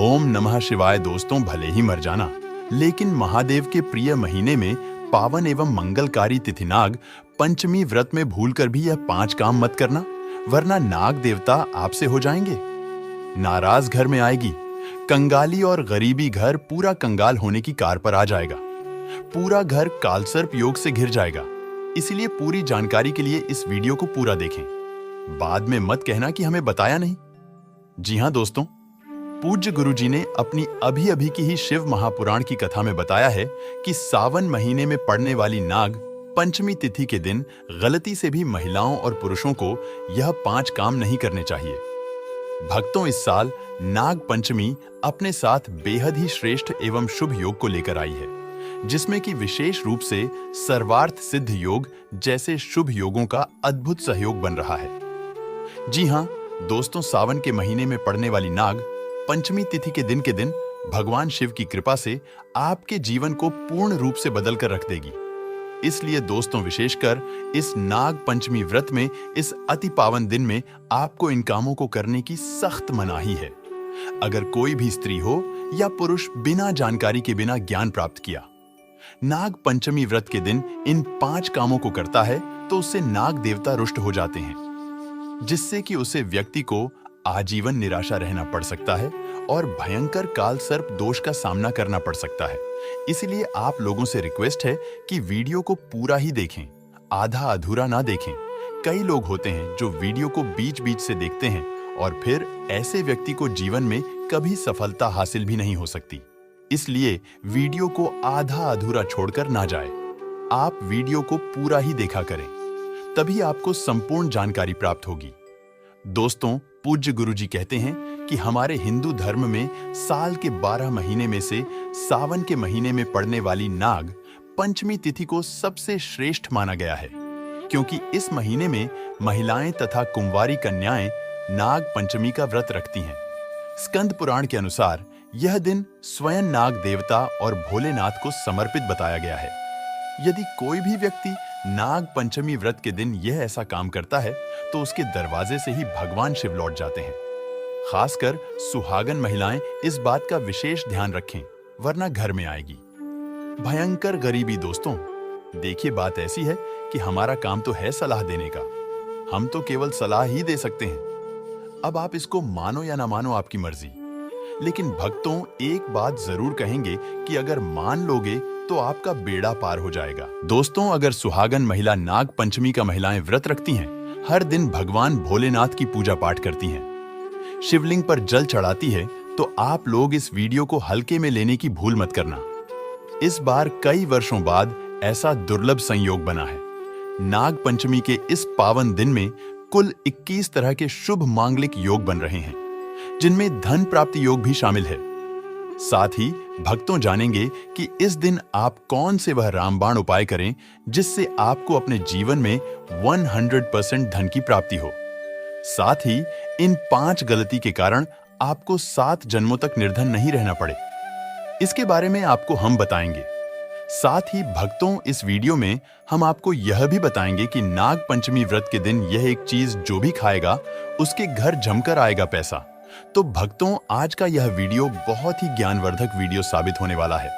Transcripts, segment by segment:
ओम नमः शिवाय दोस्तों, भले ही मर जाना, लेकिन महादेव के प्रिय महीने में पावन एवं मंगलकारी तिथि नाग पंचमी व्रत में भूलकर भी यह 5 काम मत करना, वरना नाग देवता आपसे हो जाएंगे। नाराज घर में आएगी, कंगाली और गरीबी घर पूरा कंगाल होने की कार पर आ जाएगा। पूरा घर कालसर्प योग से घिर जाएगा। इसलिए पूरी जानकारी के लिए इस वीडियो को पूरा देखें। बाद में मत कहना कि हमें बताया नहीं। जी हां दोस्तों, पूज्य गुरुजी ने अपनी अभी अभी की ही शिव महापुराण की कथा में बताया है कि सावन महीने में पड़ने वाली नाग पंचमी तिथि के दिन गलती से भी महिलाओं और पुरुषों को यह 5 काम नहीं करने चाहिए। भक्तों, इस साल नाग पंचमी अपने साथ बेहद ही श्रेष्ठ एवं शुभ योग को लेकर आई है, जिसमें कि विशेष रूप से सर्वार्थ सिद्ध योग जैसे शुभ योगों का अद्भुत सहयोग बन रहा है। जी हां दोस्तों, सावन के महीने में पड़ने वाली नाग पंचमी तिथि के दिन भगवान शिव की कृपा से आपके जीवन को पूर्ण रूप से बदल कर रख देगी। इसलिए दोस्तों, विशेषकर इस नाग पंचमी व्रत में, इस अति पावन दिन में आपको इन कामों को करने की सख्त मनाही है। अगर कोई भी स्त्री हो या पुरुष बिना जानकारी के बिना ज्ञान प्राप्त किया नाग पंचमी व्रत के दिन इन 5 कामों को करता है तो उससे नाग देवता रुष्ट हो जाते हैं, जिससे कि उसे व्यक्ति को आजीवन निराशा रहना पड़ सकता है और भयंकर काल सर्प दोष का सामना करना पड़ सकता है। इसलिए आप लोगों से रिक्वेस्ट है कि वीडियो को पूरा ही देखें, आधा अधूरा ना देखें। कई लोग होते हैं जो वीडियो को बीच बीच से देखते हैं और फिर ऐसे व्यक्ति को जीवन में कभी सफलता हासिल भी नहीं हो सकती। इसलिए वीडियो को आधा अधूरा छोड़कर ना जाए। आप वीडियो को पूरा ही देखा करें, तभी आपको संपूर्ण जानकारी प्राप्त होगी। दोस्तों, पूज्य गुरुजी कहते हैं कि हमारे हिंदू धर्म में साल के 12 महीने में से सावन के महीने में पड़ने वाली नाग पंचमी तिथि को सबसे श्रेष्ठ माना गया है, क्योंकि इस महीने में महिलाएं तथा कुंवारी कन्याएं नाग पंचमी का व्रत रखती हैं। स्कंद पुराण के अनुसार यह दिन स्वयं नाग देवता और भोलेनाथ को समर्पित बताया गया है। यदि कोई भी व्यक्ति नाग पंचमी व्रत के दिन यह ऐसा काम करता है तो उसके दरवाजे से ही भगवान शिव लौट जाते हैं। खासकर सुहागन महिलाएं इस बात का विशेष ध्यान रखें, वरना घर में आएगी भयंकर गरीबी। दोस्तों देखिए, बात ऐसी है कि हमारा काम तो है सलाह देने का, हम तो केवल सलाह ही दे सकते हैं। अब आप इसको मानो या ना मानो, आपकी मर्जी। लेकिन भक्तों, एक बात जरूर कहेंगे कि अगर मान लोगे तो आपका बेड़ा पार हो जाएगा। दोस्तों, अगर सुहागन महिला नाग पंचमी का महिलाएं व्रत रखती हैं, हर दिन भगवान भोलेनाथ की पूजा पाठ करती हैं, शिवलिंग पर जल चढ़ाती है, तो आप लोग इस वीडियो को हल्के में लेने की भूल मत करना। इस बार कई वर्षों बाद ऐसा दुर्लभ संयोग बना है। नाग पंचमी के इस पावन दिन में कुल 21 तरह के शुभ मांगलिक योग बन रहे हैं, जिनमें धन प्राप्ति योग भी शामिल है। साथ ही भक्तों जानेंगे कि इस दिन आप कौन से वह रामबाण उपाय करें जिससे आपको अपने जीवन में 100% धन की प्राप्ति हो। साथ ही इन 5 गलती के कारण आपको 7 जन्मों तक निर्धन नहीं रहना पड़े, इसके बारे में आपको हम बताएंगे। साथ ही भक्तों, इस वीडियो में हम आपको यह भी बताएंगे कि नाग पंचमी व्रत के दिन यह एक चीज जो भी खाएगा उसके घर जमकर आएगा पैसा। तो भक्तों, आज का यह वीडियो बहुत ही ज्ञानवर्धक वीडियो साबित होने वाला है,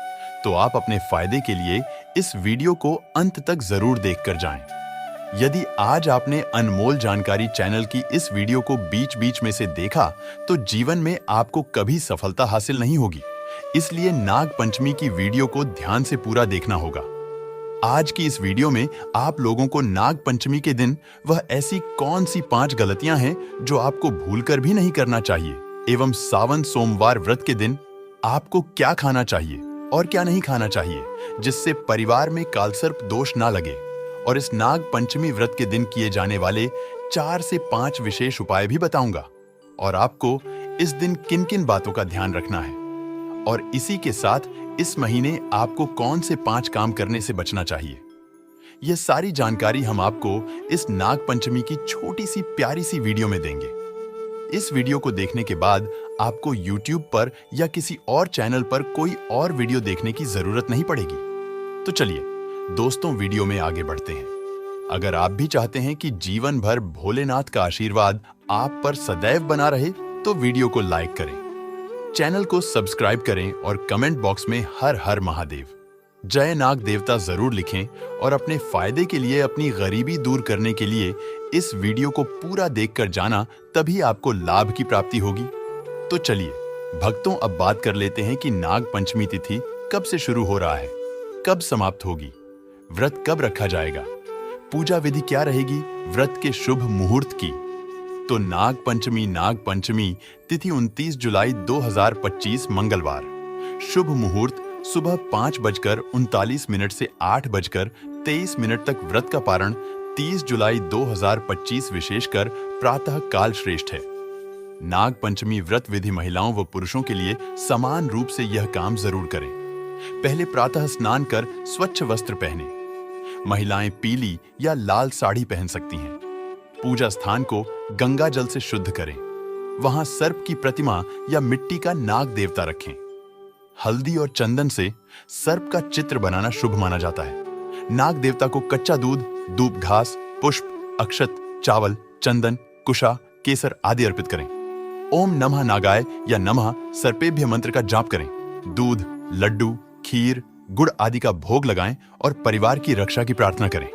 तो आप अपने फायदे के लिए इस वीडियो को अंत तक जरूर देखकर जाएं। यदि आज आपने अनमोल जानकारी चैनल की इस वीडियो को बीच बीच में से देखा तो जीवन में आपको कभी सफलता हासिल नहीं होगी। इसलिए नाग पंचमी की वीडियो को ध्यान से पूरा देखना होगा। आज की इस वीडियो में आप लोगों को नाग पंचमी के दिन वह ऐसी कौन सी 5 गलतियां हैं जो आपको भूलकर भी नहीं करना चाहिए, एवं सावन सोमवार व्रत के दिन आपको क्या खाना चाहिए और क्या नहीं खाना चाहिए, जिससे परिवार में कालसर्प दोष ना लगे। और इस नाग पंचमी व्रत के दिन किए जाने वाले 4 से 5 विशेष उपाय भी बताऊंगा, और आपको इस दिन किन किन बातों का ध्यान रखना है, और इसी के साथ इस महीने आपको कौन से 5 काम करने से बचना चाहिए। यह सारी जानकारी हम आपको इस नाग पंचमी की छोटी सी प्यारी सी वीडियो में देंगे। इस वीडियो को देखने के बाद आपको YouTube पर या किसी और चैनल पर कोई और वीडियो देखने की जरूरत नहीं पड़ेगी। तो चलिए दोस्तों, वीडियो में आगे बढ़ते हैं। अगर आप भी चाहते हैं कि जीवन भर भोलेनाथ का आशीर्वाद आप पर सदैव बना रहे, तो वीडियो को लाइक करें। चैनल को सब्सक्राइब करें और कमेंट बॉक्स में हर हर महादेव, जय नाग देवता जरूर लिखें और अपने फायदे के लिए, अपनी गरीबी दूर करने के लिए इस वीडियो को पूरा देखकर जाना, तभी आपको लाभ की प्राप्ति होगी। तो चलिए भक्तों, अब बात कर लेते हैं कि नाग पंचमी तिथि कब से शुरू हो रहा है, कब समाप्त होगी, व्रत कब रखा जाएगा, पूजा विधि क्या रहेगी व्रत के शुभ मुहूर्त की। तो नाग पंचमी तिथि 29 जुलाई 2025 मंगलवार, शुभ मुहूर्त सुबह 5:39 से 8:23 तक। व्रत का पारण 30 जुलाई 2025 विशेषकर प्रातः काल श्रेष्ठ है। नाग पंचमी व्रत विधि महिलाओं व पुरुषों के लिए समान रूप से यह काम जरूर करें। पहले प्रातः स्नान कर स्वच्छ वस्त्र पहने। महिलाएं पीली या लाल साड़ी पहन सकती हैं। पूजा स्थान को गंगा जल से शुद्ध करें। वहां सर्प की प्रतिमा या मिट्टी का नाग देवता रखें। हल्दी और चंदन से सर्प का चित्र बनाना शुभ माना जाता है। नाग देवता को कच्चा दूध, धूप, घास, पुष्प, अक्षत, चावल, चंदन, कुशा, केसर आदि अर्पित करें। ओम नमः नागाय या नमः सर्पेभ्य मंत्र का जाप करें। दूध, लड्डू, खीर, गुड़ आदि का भोग लगाएं और परिवार की रक्षा की प्रार्थना करें।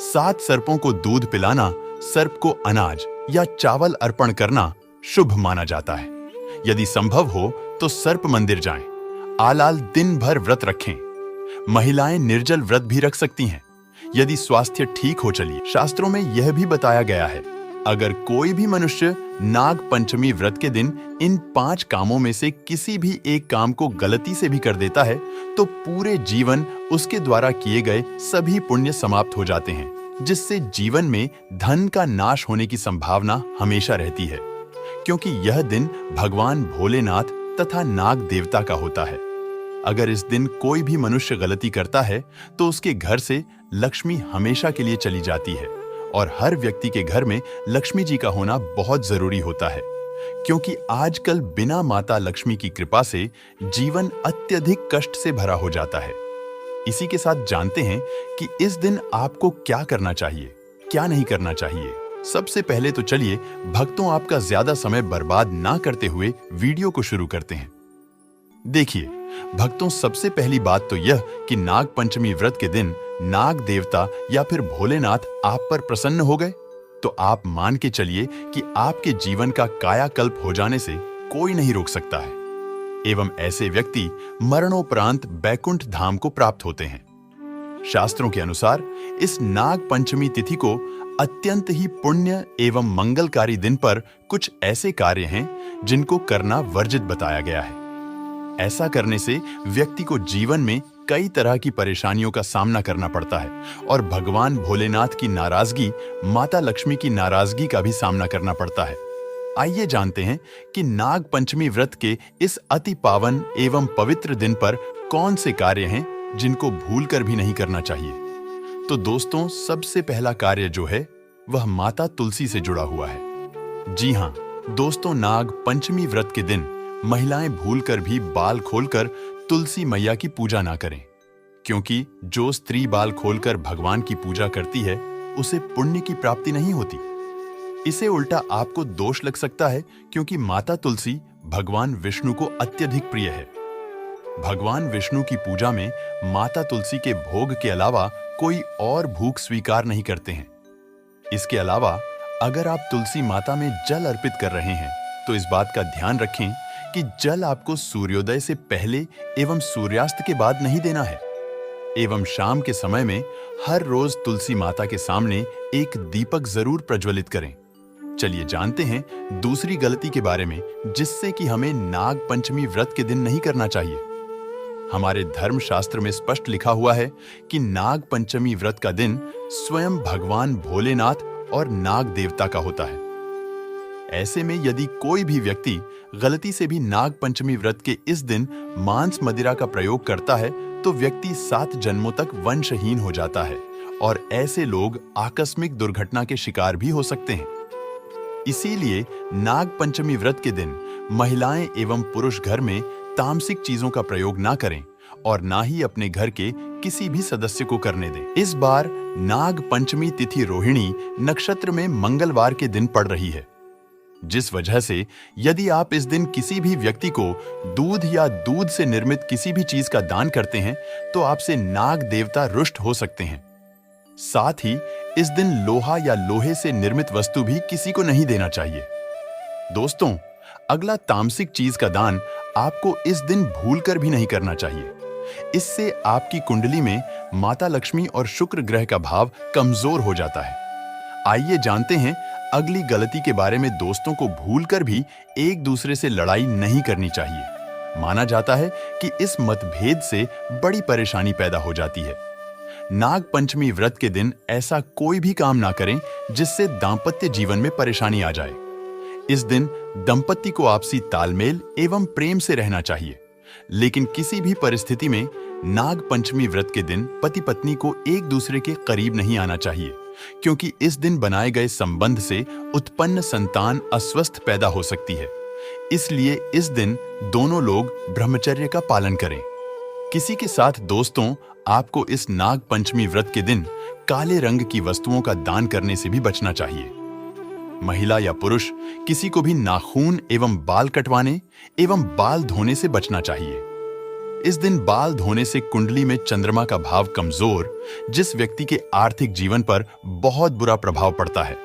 7 सर्पों को दूध पिलाना, सर्प को अनाज या चावल अर्पण करना शुभ माना जाता है। यदि संभव हो तो सर्प मंदिर जाएं। आलाल दिन भर व्रत रखें। महिलाएं निर्जल व्रत भी रख सकती हैं यदि स्वास्थ्य ठीक हो। चलिए, शास्त्रों में यह भी बताया गया है, अगर कोई भी मनुष्य नाग पंचमी व्रत के दिन इन 5 कामों में से किसी भी एक काम को गलती से भी कर देता है तो पूरे जीवन उसके द्वारा किए गए सभी पुण्य समाप्त हो जाते हैं, जिससे जीवन में धन का नाश होने की संभावना हमेशा रहती है, क्योंकि यह दिन भगवान भोलेनाथ तथा नाग देवता का होता है। अगर इस दिन कोई भी मनुष्य गलती करता है तो उसके घर से लक्ष्मी हमेशा के लिए चली जाती है और हर व्यक्ति के घर में लक्ष्मी जी का होना बहुत जरूरी होता है, क्योंकि आजकल बिना माता लक्ष्मी की कृपा से जीवन अत्यधिक कष्ट से भरा हो जाता है। इसी के साथ जानते हैं कि इस दिन आपको क्या करना चाहिए, क्या नहीं करना चाहिए। सबसे पहले तो चलिए भक्तों, आपका ज्यादा समय बर्बाद ना करते हुए वीडियो को शुरू करते हैं। देखिए भक्तों, सबसे पहली बात तो यह कि नाग पंचमी व्रत के दिन नाग देवता या फिर भोलेनाथ आप पर प्रसन्न हो गए तो आप मान के चलिए कि आपके जीवन का कायाकल्प हो जाने से कोई नहीं रोक सकता है, एवं ऐसे व्यक्ति मरणोपरांत बैकुंठ धाम को प्राप्त होते हैं। शास्त्रों के अनुसार इस नाग पंचमी तिथि को अत्यंत ही पुण्य एवं मंगलकारी दिन पर कुछ ऐसे कार्य हैं जिनको करना वर्जित बताया गया है। ऐसा करने से व्यक्ति को जीवन में कई तरह की परेशानियों का सामना करना पड़ता है और भगवान भोलेनाथ की नाराजगी, माता लक्ष्मी की नाराजगी का भी सामना करना पड़ता है। आइए जानते हैं कि नाग पंचमी व्रत के इस अति पावन एवं पवित्र दिन पर कौन से कार्य हैं जिनको भूलकर भी नहीं करना चाहिए। तो दोस्तों, सबसे पहला कार्य जो है वह माता तुलसी से जुड़ा हुआ है। जी हाँ दोस्तों, नाग पंचमी व्रत के दिन महिलाएं भूलकर भी बाल खोलकर तुलसी मैया की पूजा ना करें, क्योंकि जो स्त्री बाल खोलकर भगवान की पूजा करती है उसे पुण्य की प्राप्ति नहीं होती। इसे उल्टा आपको दोष लग सकता है, क्योंकि माता तुलसी भगवान विष्णु को अत्यधिक प्रिय है। भगवान विष्णु की पूजा में माता तुलसी के भोग के अलावा कोई और भूख स्वीकार नहीं करते हैं। इसके अलावा अगर आप तुलसी माता में जल अर्पित कर रहे हैं तो इस बात का ध्यान रखें कि जल आपको सूर्योदय से पहले एवं सूर्यास्त के बाद नहीं देना है, एवं शाम के समय में हर रोज तुलसी माता के सामने एक दीपक जरूर प्रज्वलित करें। चलिए जानते हैं दूसरी गलती के बारे में, जिससे कि हमें नाग पंचमी व्रत के दिन नहीं करना चाहिए। हमारे धर्म शास्त्र में स्पष्ट लिखा हुआ है कि नाग पंचमी व्रत का दिन स्वयं भगवान भोलेनाथ और नाग देवता का होता है। ऐसे में यदि कोई भी व्यक्ति गलती से भी नाग पंचमी व्रत के इस दिन मांस मदिरा का प्रयोग करता है तो व्यक्ति 7 जन्मों तक वंशहीन हो जाता है और ऐसे लोग आकस्मिक दुर्घटना के शिकार भी हो सकते हैं। इसीलिए नाग पंचमी व्रत के दिन महिलाएं एवं पुरुष घर में तामसिक चीजों का प्रयोग ना करें और ना ही अपने घर के किसी भी सदस्य को करने दें। इस बार नाग पंचमी तिथि रोहिणी नक्षत्र में मंगलवार के दिन पड़ रही है। जिस वजह से यदि आप इस दिन किसी भी व्यक्ति को दूध या दूध से निर्मित किसी भी चीज का दान करते हैं तो आपसे नाग देवता रुष्ट हो सकते हैं। साथ ही इस दिन लोहा या लोहे से निर्मित वस्तु भी किसी को नहीं देना चाहिए। दोस्तों, अगला तामसिक चीज का दान आपको इस दिन भूलकर भी नहीं करना चाहिए। इससे आपकी कुंडली में माता लक्ष्मी और शुक्र ग्रह का भाव कमजोर हो जाता है। आइए जानते हैं अगली गलती के बारे में। दोस्तों को भूलकर भी एक दूसरे से लड़ाई नहीं करनी चाहिए। माना जाता है कि इस मतभेद से बड़ी परेशानी पैदा हो जाती है। नाग पंचमी व्रत के दिन ऐसा कोई भी काम ना करें जिससे दांपत्य जीवन में परेशानी आ जाए। इस दिन दंपति को आपसी तालमेल एवं प्रेम से रहना चाहिए, लेकिन किसी भी परिस्थिति में नाग पंचमी व्रत के दिन पति पत्नी को एक दूसरे के करीब नहीं आना चाहिए, क्योंकि इस दिन बनाए गए संबंध से उत्पन्न संतान अस्वस्थ पैदा हो सकती है। इसलिए इस दिन दोनों लोग ब्रह्मचर्य का पालन करें। किसी के साथ दोस्तों, आपको इस नाग पंचमी व्रत के दिन काले रंग की वस्तुओं का दान करने से भी बचना चाहिए। महिला या पुरुष किसी को भी नाखून एवं बाल कटवाने एवं बाल धोने से बचना चाहिए। इस दिन बाल धोने से कुंडली में चंद्रमा का भाव कमजोर, जिस व्यक्ति के आर्थिक जीवन पर बहुत बुरा प्रभाव पड़ता है।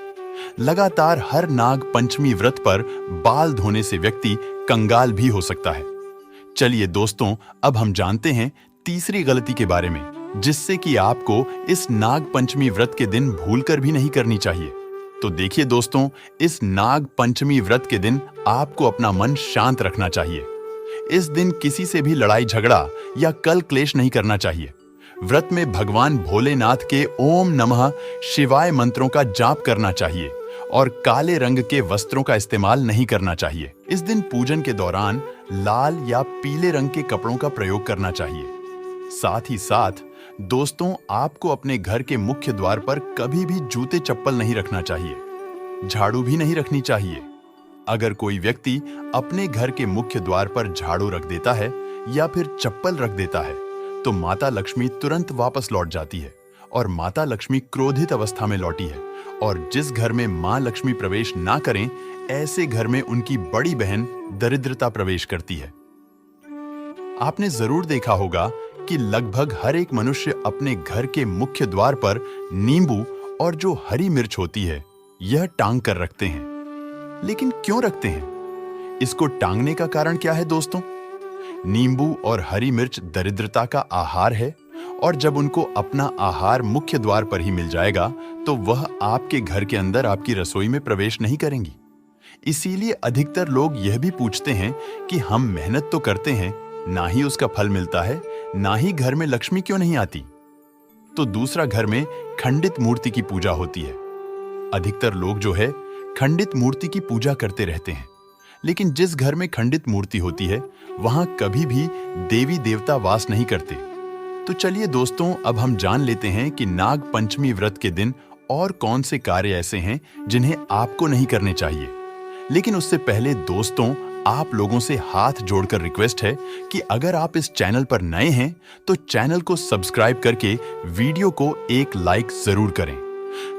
लगातार हर नाग पंचमी व्रत पर बाल धोने से व्यक्ति कंगाल भी हो सकता है। चलिए दोस्तों, अब हम जानते हैं तीसरी गलती के बारे में, जिससे कि आपको इस नाग पंचमी व्रत के दिन भूलकर भी नहीं करनी चाहिए। तो देखिए दोस्तों, इस नाग पंचमी व्रत के दिन आपको अपना मन शांत रखना चाहिए। इस दिन किसी से भी लड़ाई झगड़ा या कल क्लेश नहीं करना चाहिए। व्रत में भगवान भोलेनाथ के ओम नमः शिवाय मंत्रों का जाप करना चाहिए और काले रंग के वस्त्रों का इस्तेमाल नहीं करना चाहिए। इस दिन पूजन के दौरान लाल या पीले रंग के कपड़ों का प्रयोग करना चाहिए। साथ ही साथ दोस्तों, आपको अपने घर के मुख्य द्वार पर कभी भी जूते चप्पल नहीं रखना चाहिए। झाड़ू भी नहीं रखनी चाहिए। अगर कोई व्यक्ति अपने घर के मुख्य द्वार पर झाड़ू रख देता है या फिर चप्पल रख देता है तो माता लक्ष्मी तुरंत वापस लौट जाती है और माता लक्ष्मी क्रोधित अवस्था में लौटी है। और जिस घर में मां लक्ष्मी प्रवेश ना करें, ऐसे घर में उनकी बड़ी बहन दरिद्रता प्रवेश करती है। आपने जरूर देखा होगा कि लगभग हर एक मनुष्य अपने घर के मुख्य द्वार पर नींबू और जो हरी मिर्च होती है यह टांग कर रखते हैं। लेकिन क्यों रखते हैं? इसको टांगने का कारण क्या है दोस्तों? नींबू और हरी मिर्च दरिद्रता का आहार है और जब उनको अपना आहार मुख्य द्वार पर ही मिल जाएगा तो वह आपके घर के अंदर आपकी रसोई में प्रवेश नहीं करेंगी। इसीलिए अधिकतर लोग यह भी पूछते हैं कि हम मेहनत तो करते हैं, ना ही उसका फल मिलता है, ना ही घर में लक्ष्मी क्यों नहीं आती। तो दूसरा, घर में खंडित मूर्ति की पूजा होती है। अधिकतर लोग जो है खंडित मूर्ति की पूजा करते रहते हैं, लेकिन जिस घर में खंडित मूर्ति होती है वहां कभी भी देवी देवता वास नहीं करते। तो चलिए दोस्तों, अब हम जान लेते हैं कि नाग पंचमी व्रत के दिन और कौन से कार्य ऐसे हैं जिन्हें आपको नहीं करने चाहिए। लेकिन उससे पहले दोस्तों, आप लोगों से हाथ जोड़कर रिक्वेस्ट है कि अगर आप इस चैनल पर नए हैं तो चैनल को सब्सक्राइब करके वीडियो को एक लाइक जरूर करें।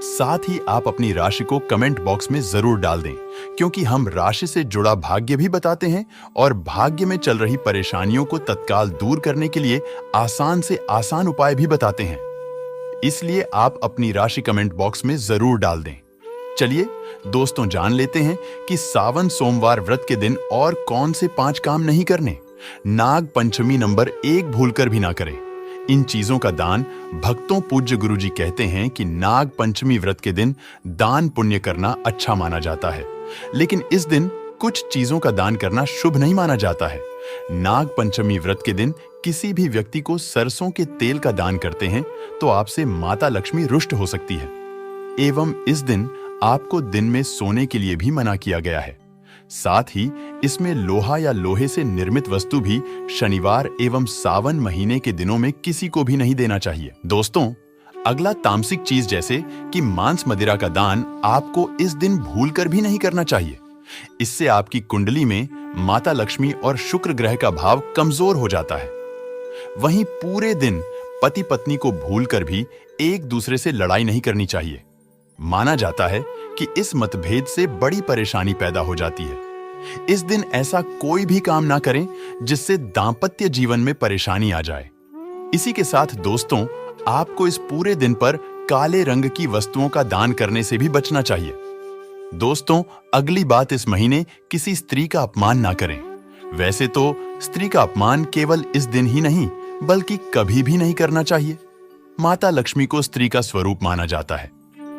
साथ ही आप अपनी राशि को कमेंट बॉक्स में जरूर डाल दें, क्योंकि हम राशि से जुड़ा भाग्य भी बताते हैं और भाग्य में चल रही परेशानियों को तत्काल दूर करने के लिए आसान से आसान उपाय भी बताते हैं। इसलिए आप अपनी राशि कमेंट बॉक्स में जरूर डाल दें। चलिए दोस्तों, जान लेते हैं कि सावन सोमवार व्रत के दिन और कौन से 5 काम नहीं करने। नाग पंचमी नंबर 1 भूलकर भी ना करें। इन चीजों का दान भक्तों पूज्य गुरुजी कहते हैं कि नाग पंचमी व्रत के दिन दान पुण्य करना अच्छा माना जाता है, लेकिन इस दिन कुछ चीजों का दान करना शुभ नहीं माना जाता है। नाग पंचमी व्रत के दिन किसी भी व्यक्ति को सरसों के तेल का दान करते हैं तो आपसे माता लक्ष्मी रुष्ट हो सकती है। एवं इस दिन आपको दिन में सोने के लिए भी मना किया गया है। साथ ही इसमें लोहा या लोहे से निर्मित वस्तु भी शनिवार एवं सावन महीने के दिनों में किसी को भी नहीं देना चाहिए। दोस्तों, अगला तामसिक चीज जैसे कि मांस मदिरा का दान आपको इस दिन भूलकर भी नहीं करना चाहिए। इससे आपकी कुंडली में माता लक्ष्मी और शुक्र ग्रह का भाव कमजोर हो जाता है। वहीं पूरे दिन पति पत्नी को भूलकर भी एक दूसरे से लड़ाई नहीं करनी चाहिए। माना जाता है कि इस मतभेद से बड़ी परेशानी पैदा हो जाती है। इस दिन ऐसा कोई भी काम ना करें जिससे दांपत्य जीवन में परेशानी आ जाए। इसी के साथ दोस्तों, आपको इस पूरे दिन पर काले रंग की वस्तुओं का दान करने से भी बचना चाहिए। दोस्तों, अगली बात, इस महीने किसी स्त्री का अपमान ना करें। वैसे तो स्त्री का अपमान केवल इस दिन ही नहीं बल्कि कभी भी नहीं करना चाहिए। माता लक्ष्मी को स्त्री का स्वरूप माना जाता है।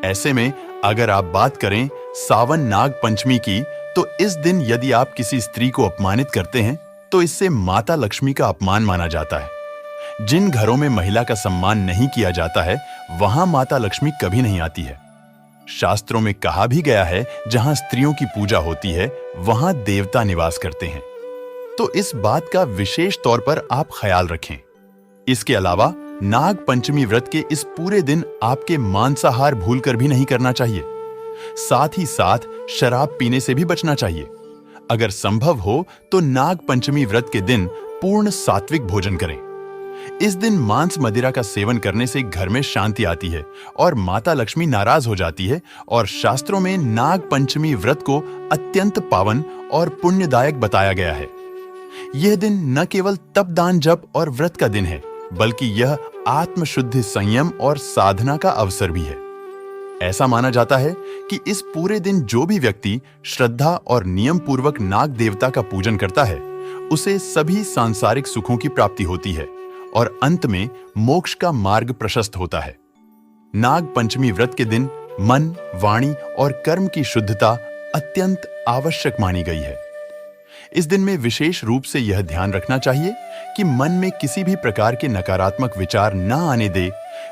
ऐसे में अगर आप बात करें सावन नाग पंचमी की, तो इस दिन यदि आप किसी स्त्री को अपमानित करते हैं तो इससे माता लक्ष्मी का अपमान माना जाता है। जिन घरों में महिला का सम्मान नहीं किया जाता है वहां माता लक्ष्मी कभी नहीं आती है। शास्त्रों में कहा भी गया है, जहां स्त्रियों की पूजा होती है वहां देवता निवास करते हैं। तो इस बात का विशेष तौर पर आप ख्याल रखें। इसके अलावा नाग पंचमी व्रत के इस पूरे दिन आपके मांसाहार भूलकर भी नहीं करना चाहिए। साथ ही साथ शराब पीने से भी बचना चाहिए। अगर संभव हो तो नाग पंचमी व्रत के दिन पूर्ण सात्विक भोजन करें। इस दिन मांस मदिरा का सेवन करने से घर में शांति आती है और माता लक्ष्मी नाराज हो जाती है, और शास्त्रों में नाग पंचमी व्रत को अत्यंत पावन और पुण्यदायक बताया गया है। यह दिन न केवल तप दान जप और व्रत का दिन है, बल्कि यह आत्मशुद्धि, संयम और साधना का अवसर भी है। ऐसा माना जाता है कि इस पूरे दिन जो भी व्यक्ति श्रद्धा और नियम पूर्वक नाग देवता का पूजन करता है उसे सभी सांसारिक सुखों की प्राप्ति होती है और अंत में मोक्ष का मार्ग प्रशस्त होता है। नाग पंचमी व्रत के दिन मन, वाणी और कर्म की शुद्धता अत्यंत आवश्यक मानी गई है। इस दिन में विशेष रूप से यह ध्यान रखना चाहिए कि मन में किसी भी प्रकार के नकारात्मक विचार न आने दे।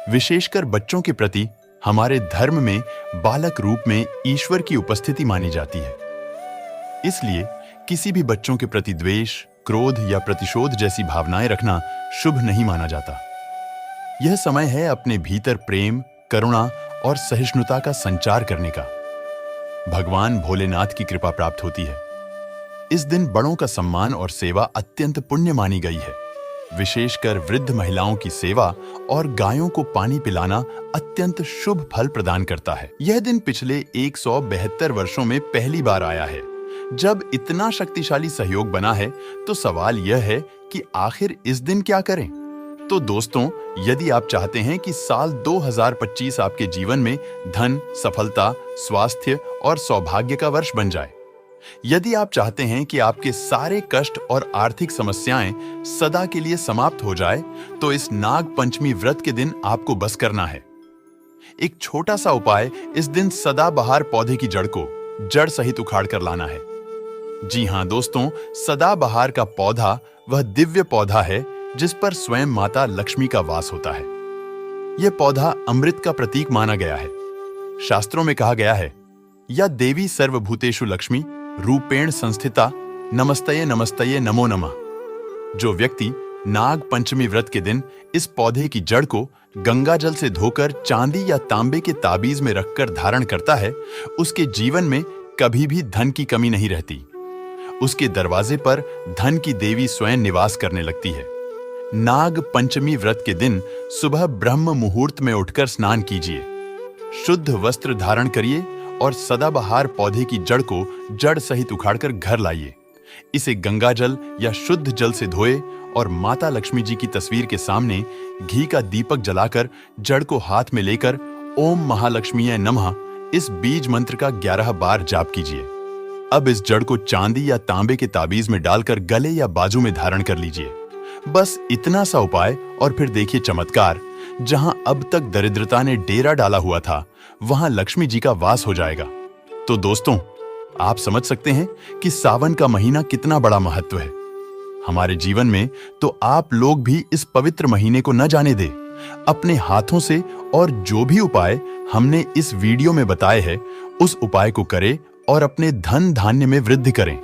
विशेषकर बच्चों के प्रति हमारे धर्म में बालक रूप में ईश्वर की उपस्थिति मानी जाती है। इसलिए किसी भी बच्चों के प्रति द्वेष, क्रोध या प्रतिशोध जैसी भावनाएं रखना शुभ नहीं माना जाता। यह समय है अपने भीतर प्रेम, करुणा और सहिष्णुता का संचार करने का। भगवान भोलेनाथ की कृपा प्राप्त होती है। इस दिन बड़ों का सम्मान और सेवा अत्यंत पुण्य मानी गई है। विशेषकर वृद्ध महिलाओं की सेवा और गायों को पानी पिलाना अत्यंत शुभ फल प्रदान करता है। यह दिन पिछले 172 वर्षों में पहली बार आया है। जब इतना शक्तिशाली सहयोग बना है तो सवाल यह है कि आखिर इस दिन क्या करें? तो दोस्तों, यदि आप चाहते हैं कि साल 2025 आपके जीवन में धन, सफलता, स्वास्थ्य और सौभाग्य का वर्ष बन जाए, यदि आप चाहते हैं कि आपके सारे कष्ट और आर्थिक समस्याएं सदा के लिए समाप्त हो जाए, तो इस नाग पंचमी व्रत के दिन आपको बस करना है। एक छोटा सा उपाय, इस दिन सदाबहार पौधे की जड़ को जड़ सहित उखाड़ कर लाना है। जी हां दोस्तों, सदाबहार का पौधा वह दिव्य पौधा है जिस पर स्वयं माता लक्ष्मी का वास होता है। यह पौधा अमृत का प्रतीक माना गया है। शास्त्रों में कहा गया है, या देवी सर्वभूतेषु लक्ष्मी रूपेण संस्थिता नमस्तये नमस्तये नमो नमः। जो व्यक्ति नाग पंचमी व्रत के दिन इस पौधे की जड़ को गंगा जल से धोकर चांदी या तांबे के ताबीज में रखकर धारण करता है, उसके जीवन में कभी भी धन की कमी नहीं रहती। उसके दरवाजे पर धन की देवी स्वयं निवास करने लगती है। नाग पंचमी व्रत के दिन सुबह ब्रह्म मुहूर्त में उठकर स्नान कीजिए, शुद्ध वस्त्र धारण करिए और सदाबहार पौधे की जड़ को जड़ सहित उखाड़कर घर लाइए। इसे गंगा जल या शुद्ध जल से धोए और माता लक्ष्मी जी की तस्वीर के सामने घी का दीपक जलाकर जड़ को हाथ में लेकर ओम महालक्ष्मीये नमः इस बीज मंत्र का 11 बार जाप कीजिए। अब इस जड़ को चांदी या तांबे के ताबीज में डालकर गले या बाजू में धारण कर लीजिए। बस इतना सा उपाय और फिर देखिए चमत्कार। जहां अब तक दरिद्रता ने डेरा डाला हुआ था, वहां लक्ष्मी जी का वास हो जाएगा। तो दोस्तों, आप समझ सकते हैं कि सावन का महीना कितना बड़ा महत्व है हमारे जीवन में। तो आप लोग भी इस पवित्र महीने को न जाने दें। अपने हाथों से और जो भी उपाय हमने इस वीडियो में बताए हैं, उस उपाय को करें और अपने धन धान्य में वृद्धि करें।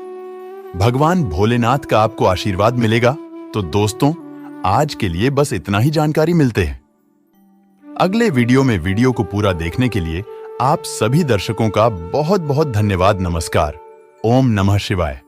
भगवान भोलेनाथ का आपको आशीर्वाद मिलेगा। तो दोस्तों, आज के लिए बस इतना ही जानकारी मिलते हैं। अगले वीडियो में वीडियो को पूरा देखने के लिए आप सभी दर्शकों का बहुत बहुत धन्यवाद। नमस्कार। ओम नमः शिवाय।